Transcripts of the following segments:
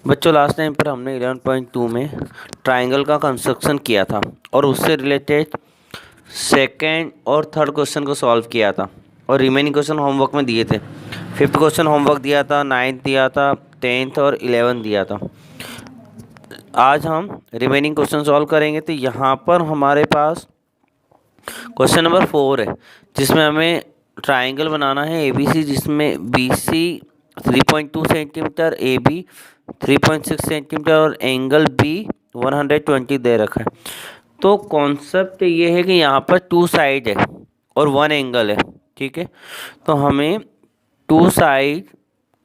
बच्चों last time पर हमने 11.2 में ट्राइंगल का कंस्ट्रक्शन किया था और उससे रिलेटेड सेकेंड और थर्ड क्वेश्चन को सॉल्व किया था और रिमेनिंग क्वेश्चन होमवर्क में दिए थे। फिफ्थ क्वेश्चन होमवर्क दिया था, नाइन्थ दिया था, 10th और 11th दिया था। आज हम रिमेनिंग क्वेश्चन सॉल्व करेंगे। तो यहाँ पर हमारे पास क्वेश्चन नंबर 4 है जिसमें हमें ट्राइंगल बनाना है ABC, जिसमें BC 3.2 सेंटीमीटर, AB 3.6 सेंटीमीटर और एंगल B 120 दे रखा है। तो कॉन्सेप्ट ये है कि यहाँ पर 2 साइड है और 1 एंगल है। ठीक है, तो हमें 2 साइड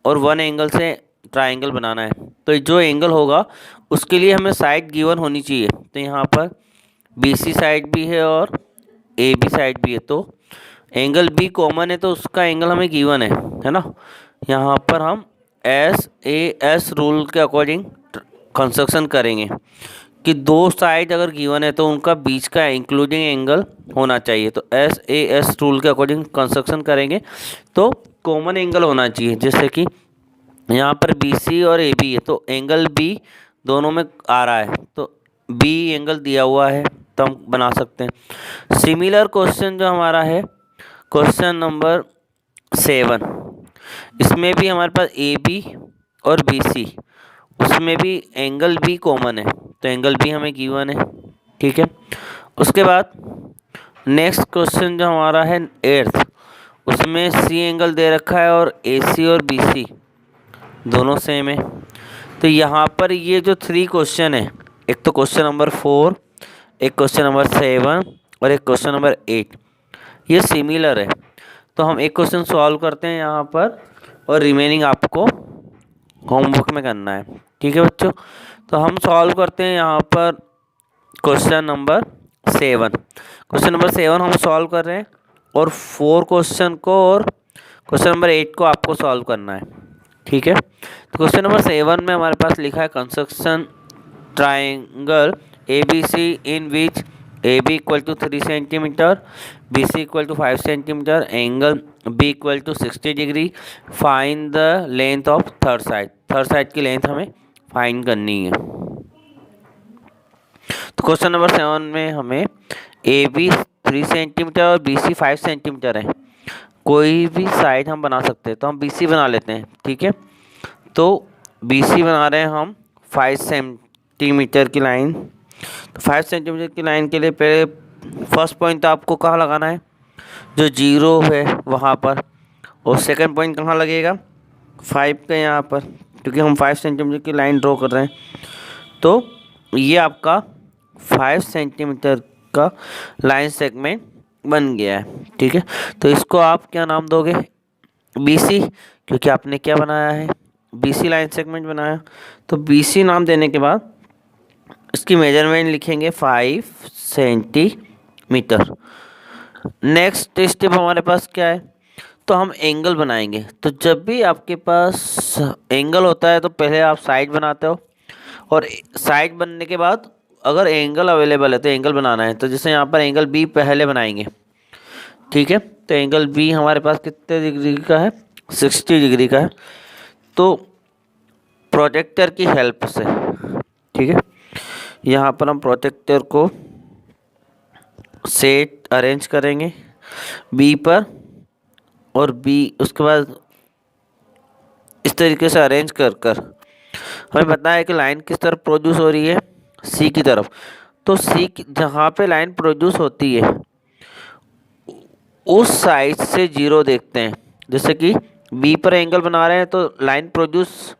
और 1 एंगल से ट्राइंगल बनाना है। तो जो एंगल होगा उसके लिए हमें साइड गिवन होनी चाहिए। तो यहाँ पर BC साइड भी है और AB साइड भी है। तो एंगल B कॉमन है तो उसका एंगल हमें गिवन है ना। यहाँ पर हम SAS रूल के अकॉर्डिंग कंस्ट्रक्शन करेंगे कि 2 साइड अगर गिवन है तो उनका बीच का इंक्लूडिंग एंगल होना चाहिए। तो SAS रूल के अकॉर्डिंग कंस्ट्रक्शन करेंगे तो कॉमन एंगल होना चाहिए। जैसे कि यहाँ पर BC और AB है तो एंगल B दोनों में आ रहा है, तो B एंगल दिया हुआ है तो हम बना सकते हैं। सिमिलर क्वेश्चन जो हमारा है क्वेश्चन नंबर 7, इसमें भी हमारे पास AB और BC, उसमें भी एंगल B कॉमन है तो एंगल B हमें गिवन है। ठीक है, उसके बाद नेक्स्ट क्वेश्चन जो हमारा है 8th, उसमें C एंगल दे रखा है और AC और BC दोनों सेम है। तो यहाँ पर ये जो 3 क्वेश्चन है, एक तो क्वेश्चन नंबर 4, एक क्वेश्चन नंबर 7 और एक क्वेश्चन नंबर 8, ये सिमिलर है। तो हम एक क्वेश्चन सॉल्व करते हैं यहाँ पर और रिमेनिंग आपको होमवर्क में करना है। ठीक है बच्चों, तो हम सॉल्व करते हैं यहाँ पर क्वेश्चन नंबर 7। क्वेश्चन नंबर 7 हम सॉल्व कर रहे हैं और 4 क्वेश्चन को और क्वेश्चन नंबर 8 को आपको सॉल्व करना है। ठीक है, तो क्वेश्चन नंबर 7 में हमारे पास लिखा है construction triangle ABC in which AB equal to 3 centimetre, BC equal to 5 centimetre, angle B equal to 60 degree, find the length of third side. Third side की लेंथ हमें फाइंड करनी है। तो क्वेश्चन नंबर 7 में हमें AB 3 सेंटीमीटर और BC 5 centimetre है। कोई भी साइड हम बना सकते हैं, तो हम BC बना लेते हैं। ठीक है, तो BC बना रहे हैं हम 5 सेंटीमीटर की लाइन। तो 5 सेंटीमीटर की लाइन के लिए पहले फर्स्ट पॉइंट आपको कहाँ लगाना है, जो 0 है वहाँ पर, और सेकंड पॉइंट कहाँ लगेगा 5 के यहाँ पर, क्योंकि हम 5 सेंटीमीटर की लाइन ड्रॉ कर रहे हैं। तो ये आपका 5 सेंटीमीटर का लाइन सेगमेंट बन गया है। ठीक है, तो इसको आप क्या नाम दोगे, BC, क्योंकि आपने क्या बनाया है, BC लाइन सेगमेंट बनाया। तो BC नाम देने के बाद इसकी मेजरमेंट लिखेंगे 5 सेंटीमीटर। नेक्स्ट स्टेप हमारे पास क्या है, तो हम एंगल बनाएंगे। तो जब भी आपके पास एंगल होता है तो पहले आप साइड बनाते हो और साइड बनने के बाद अगर एंगल अवेलेबल है तो एंगल बनाना है। तो जैसे यहाँ पर एंगल B पहले बनाएंगे। ठीक है, तो एंगल B हमारे पास कितने डिग्री का है, 60 डिग्री का है। तो प्रोजेक्टर की हेल्प से, ठीक है, यहाँ पर हम प्रोजेक्टर को सेट अरेंज करेंगे B पर, और B उसके बाद इस तरीके से अरेंज कर कर हमें पता है कि लाइन किस तरफ प्रोड्यूस हो रही है, C की तरफ। तो C जहाँ पे लाइन प्रोड्यूस होती है उस साइड से 0 देखते हैं। जैसे कि B पर एंगल बना रहे हैं तो लाइन प्रोड्यूस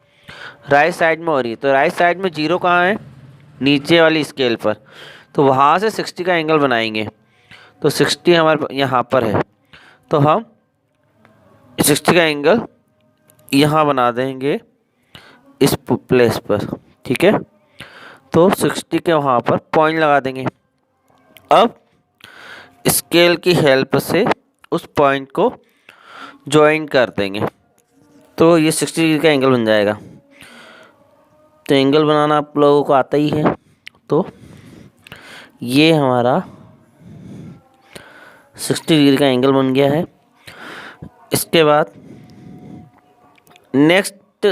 राइट साइड में हो रही है, तो राइट साइड में 0 कहाँ है, नीचे वाली स्केल पर। तो वहाँ से 60 का एंगल बनाएंगे। तो 60 हमारे यहाँ पर है, तो हम 60 का एंगल यहाँ बना देंगे इस प्लेस पर। ठीक है, तो 60 के वहाँ पर पॉइंट लगा देंगे। अब स्केल की हेल्प से उस पॉइंट को ज्वाइन कर देंगे तो ये 60 डिग्री का एंगल बन जाएगा। तो एंगल बनाना आप लोगों को आता ही है। तो ये हमारा 60 डिग्री का एंगल बन गया है। इसके बाद नेक्स्ट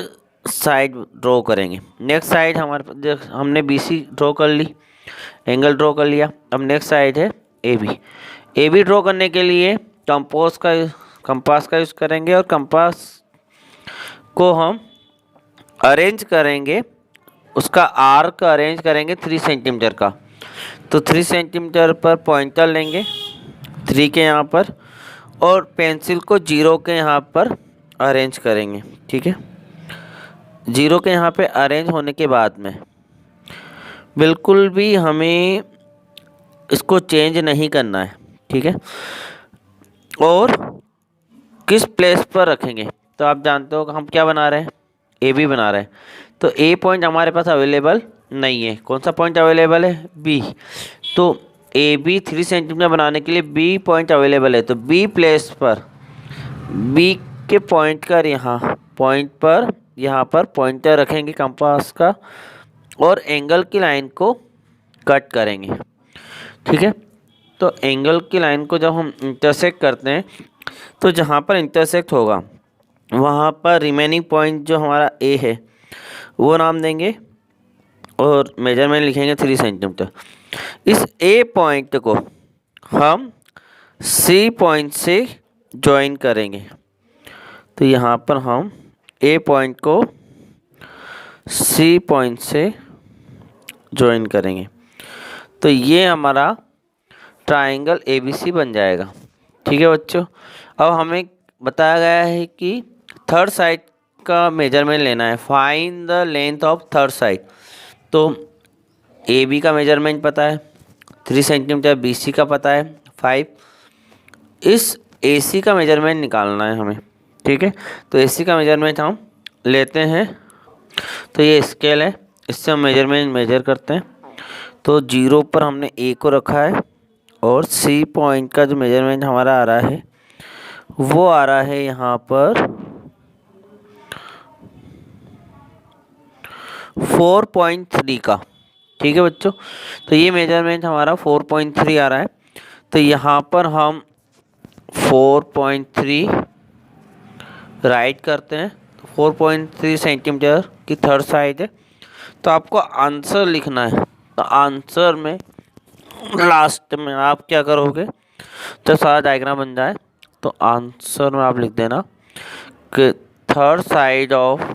साइड ड्रॉ करेंगे। नेक्स्ट साइड हमने BC ड्रॉ कर ली, एंगल ड्रॉ कर लिया। अब नेक्स्ट साइड है AB। AB ड्रॉ करने के लिए कंपास का यूज़ करेंगे और कंपास को हम अरेंज करेंगे, उसका आर्क अरेंज करेंगे 3 सेंटीमीटर का। तो 3 सेंटीमीटर पर पॉइंटर लेंगे 3 के यहाँ पर, और पेंसिल को 0 के यहाँ पर अरेंज करेंगे। ठीक है, 0 के यहाँ पे अरेंज होने के बाद में बिल्कुल भी हमें इसको चेंज नहीं करना है। ठीक है, और किस प्लेस पर रखेंगे, तो आप जानते हो हम क्या बना रहे हैं, AB बना रहे हैं। तो A पॉइंट हमारे पास अवेलेबल नहीं है। कौन सा पॉइंट अवेलेबल है, B। तो AB 3 सेंटीमीटर बनाने के लिए B पॉइंट अवेलेबल है। तो B प्लेस पर B के पॉइंट का यहाँ पर पॉइंटर रखेंगे कंपास का, और एंगल की लाइन को कट करेंगे। ठीक है, तो एंगल की लाइन को जब हम इंटरसेक्ट करते हैं, तो जहाँ पर इंटरसेक्ट होगा वहाँ पर रिमेनिंग पॉइंट जो हमारा A है वो नाम देंगे, और मेजरमेंट लिखेंगे 3 सेंटीमीटर। इस A पॉइंट को हम C पॉइंट से ज्वाइन करेंगे। तो यहाँ पर हम A पॉइंट को C पॉइंट से ज्वाइन करेंगे, तो ये हमारा ट्राइंगल ABC बन जाएगा। ठीक है बच्चों, अब हमें बताया गया है कि थर्ड साइड का मेजरमेंट लेना है। Find the length of third side. तो AB का मेजरमेंट पता है 3 सेंटीमीटर, BC का पता है 5। इस AC का मेजरमेंट निकालना है हमें। ठीक है, तो AC का मेजरमेंट हम लेते हैं। तो ये स्केल है, इससे हम मेजर करते हैं। तो 0 पर हमने A को रखा है, और C पॉइंट का जो मेजरमेंट हमारा आ रहा है वो आ रहा है यहाँ पर 4.3 का। ठीक है बच्चों, तो ये मेजरमेंट हमारा 4.3 आ रहा है। तो यहाँ पर हम 4.3 राइट करते हैं। तो 4.3 सेंटीमीटर की थर्ड साइड है। तो आपको आंसर लिखना है। तो आंसर में लास्ट में आप क्या करोगे, तो सारा डायग्राम बन जाए, तो आंसर में आप लिख देना कि third side of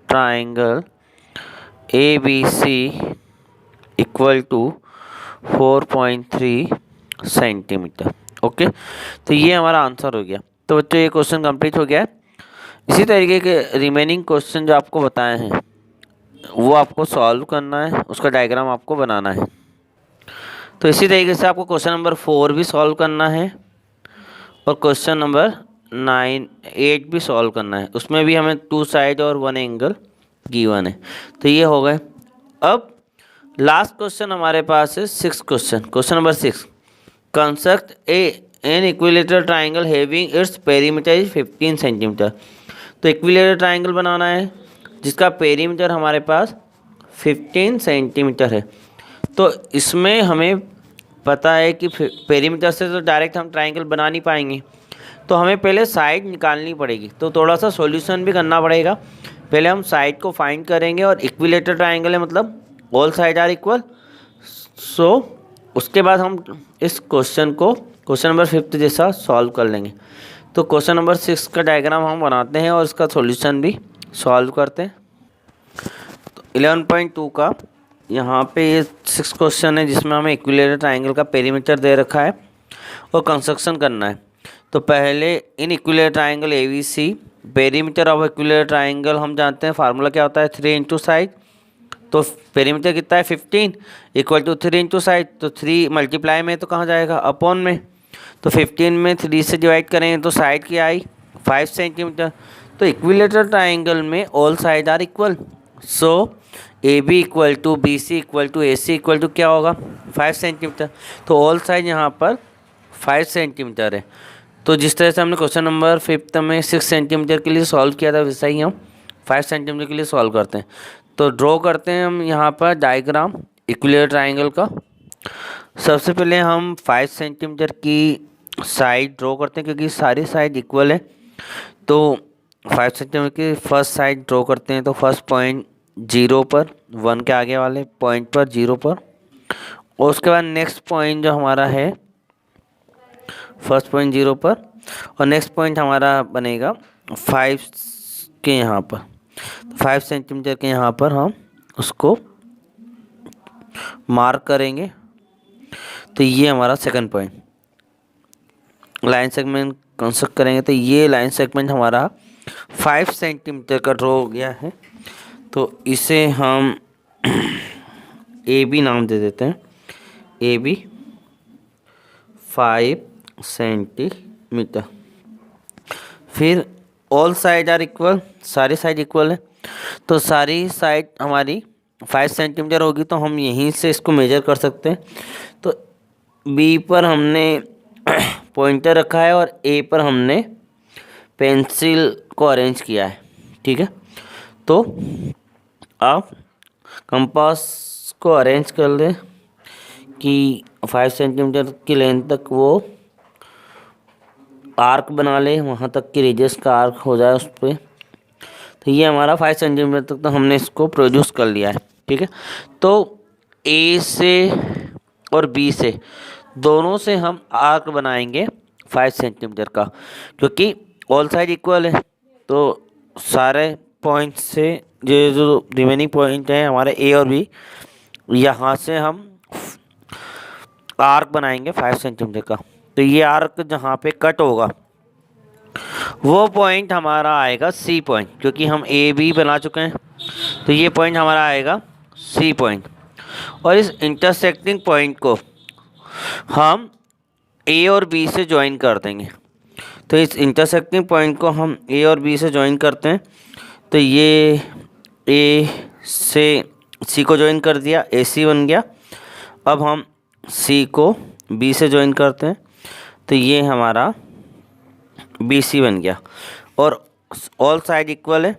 triangle ABC equal to 4.3 centimetre. Okay, तो ये हमारा आंसर हो गया। तो बच्चों ये क्वेश्चन कंप्लीट हो गया है। इसी तरीके के रिमेनिंग क्वेश्चन जो आपको बताए हैं वो आपको सॉल्व करना है, उसका डायग्राम आपको बनाना है। तो इसी तरीके से आपको क्वेश्चन नंबर 4 भी सॉल्व करना है, और क्वेश्चन नंबर 8 भी सॉल्व करना है। उसमें भी हमें 2 साइड और 1 एंगल गिवन है। तो ये हो गए। अब लास्ट क्वेश्चन हमारे पास है 6 question number 6। Construct an equilateral triangle having its perimeter is 15 centimetre. तो इक्विलेटरल ट्राइंगल बनाना है जिसका पेरीमीटर हमारे पास 15 सेंटीमीटर है। तो इसमें हमें पता है कि पेरीमीटर से तो डायरेक्ट हम ट्राइंगल बना नहीं पाएंगे, तो हमें पहले साइड निकालनी पड़ेगी। तो थोड़ा सा सॉल्यूशन भी करना पड़ेगा। पहले हम साइड को फाइंड करेंगे, और इक्विलेटरल ट्राइंगल है मतलब ऑल साइड आर इक्वल। सो उसके बाद हम इस क्वेश्चन को क्वेश्चन नंबर 5 जैसा सॉल्व कर लेंगे। तो क्वेश्चन नंबर 6 का डायग्राम हम बनाते हैं और इसका सॉल्यूशन भी सॉल्व करते हैं। तो 11.2 का यहाँ पे ये 6 क्वेश्चन है जिसमें हमें इक्विलेटरल ट्राइंगल का पेरीमीटर दे रखा है और कंस्ट्रक्शन करना है। तो पहले इन equilateral triangle ABC perimeter of equilateral triangle हम जानते हैं फार्मूला क्या होता है 3 इंटू साइड। तो पेरीमीटर कितना है 15 इक्वल टू 3 इंटू साइड। तो 3 मल्टीप्लाई में तो कहाँ जाएगा अपॉन में। तो 15 में 3 से डिवाइड करेंगे तो साइड की आई 5 सेंटीमीटर। तो इक्विलेटरल ट्राइंगल में all side are equal. So AB equal to BC equal to AC equal to क्या होगा 5 सेंटीमीटर। तो ऑल साइड यहाँ पर 5 सेंटीमीटर है। तो जिस तरह से हमने क्वेश्चन नंबर 5 में 6 सेंटीमीटर के लिए सॉल्व किया था वैसा ही हम 5 सेंटीमीटर के लिए सॉल्व करते हैं। तो ड्रॉ करते हैं हम यहाँ पर डायग्राम इक्विलेटरल ट्राइंगल का। सबसे पहले हम 5 सेंटीमीटर की साइड ड्रॉ करते हैं क्योंकि सारी साइड इक्वल है। तो 5 सेंटीमीटर की फर्स्ट साइड ड्रॉ करते हैं। तो फर्स्ट पॉइंट 0 पर, 1 के आगे वाले पॉइंट पर 0 पर, और उसके बाद नेक्स्ट पॉइंट जो हमारा है फर्स्ट पॉइंट 0 पर, और नेक्स्ट पॉइंट हमारा बनेगा 5 के यहाँ पर। 5 सेंटीमीटर के यहाँ पर हम उसको मार्क करेंगे। तो ये हमारा second point line segment construct करेंगे। तो ये लाइन सेगमेंट हमारा 5 सेंटीमीटर का ड्रॉ हो गया है। तो इसे हम ए बी नाम दे देते हैं। A B 5 centimetre. फिर ऑल साइड आर इक्वल, सारी साइड इक्वल है। तो सारी साइड हमारी 5 सेंटीमीटर होगी। तो हम यहीं से इसको मेजर कर सकते हैं। तो बी पर हमने पॉइंटर रखा है और ए पर हमने पेंसिल को अरेंज किया है। ठीक है, तो आप कंपास को अरेंज कर लें कि 5 सेंटीमीटर की लेंथ तक वो आर्क बना ले, वहाँ तक की रेडियस का आर्क हो जाए उस पर। तो ये हमारा 5 सेंटीमीटर तक तो हमने इसको प्रोड्यूस कर लिया है। ठीक है, तो ए से और बी से दोनों से हम आर्क बनाएंगे 5 सेंटीमीटर का, क्योंकि ऑल साइड इक्वल है। तो सारे पॉइंट से जो रिमेनिंग पॉइंट हैं हमारे ए और बी, यहाँ से हम आर्क बनाएंगे 5 सेंटीमीटर का। तो ये आर्क जहाँ पे कट होगा वो पॉइंट हमारा आएगा सी पॉइंट, क्योंकि हम ए बी बना चुके हैं। तो ये पॉइंट हमारा आएगा सी पॉइंट, और इस इंटरसेक्टिंग पॉइंट को हम ए और बी से ज्वाइन कर देंगे। तो इस इंटरसेक्टिंग पॉइंट को हम ए और बी से ज्वाइन करते हैं। तो ये ए से सी को ज्वाइन कर दिया, ए सी बन गया। अब हम सी को बी से ज्वाइन करते हैं। तो ये हमारा बी सी बन गया, और ऑल साइड इक्वल है।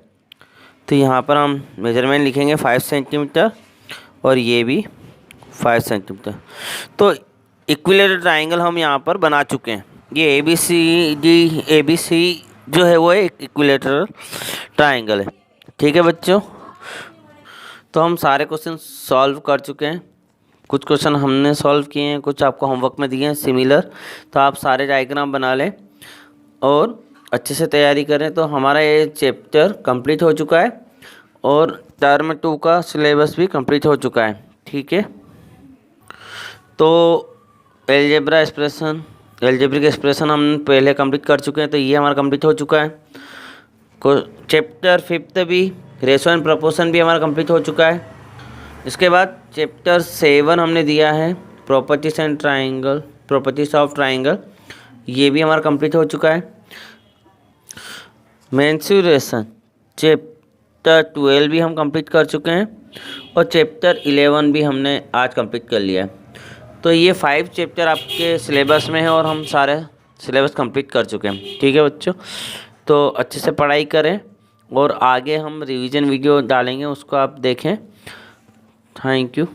तो यहाँ पर हम मेजरमेंट लिखेंगे 5 सेंटीमीटर, और ये भी 5 सेंटीमीटर। तो इक्विलेटरल ट्राइंगल हम यहाँ पर बना चुके हैं। ये ए बी सी जो है वो एक इक्विलेटरल ट्राइंगल है। ठीक है बच्चों, तो हम सारे क्वेश्चन सॉल्व कर चुके हैं। कुछ क्वेश्चन हमने सॉल्व किए हैं, कुछ आपको होमवर्क में दिए हैं सिमिलर। तो आप सारे डायग्राम बना लें और अच्छे से तैयारी करें। तो हमारा ये चैप्टर कंप्लीट हो चुका है, और टर्म 2 का सिलेबस भी कंप्लीट हो चुका है। ठीक है, तो एल्जेब्रिक एक्सप्रेशन हम पहले कंप्लीट कर चुके हैं। तो ये हमारा कंप्लीट हो चुका है। चैप्टर 5 भी, रेशो एंड प्रोपोर्शन भी हमारा कंप्लीट हो चुका है। इसके बाद चैप्टर 7 हमने दिया है, प्रॉपर्टीज ऑफ ट्राइंगल, ये भी हमारा कंप्लीट हो चुका है। मेंसुरेशन चैप्टर 12 भी हम कंप्लीट कर चुके हैं, और चैप्टर 11 भी हमने आज कंप्लीट कर लिया है। तो ये 5 चैप्टर आपके सिलेबस में है, और हम सारे सिलेबस कंप्लीट कर चुके हैं। ठीक है बच्चों, तो अच्छे से पढ़ाई करें, और आगे हम रिवीजन वीडियो डालेंगे, उसको आप देखें। Thank you.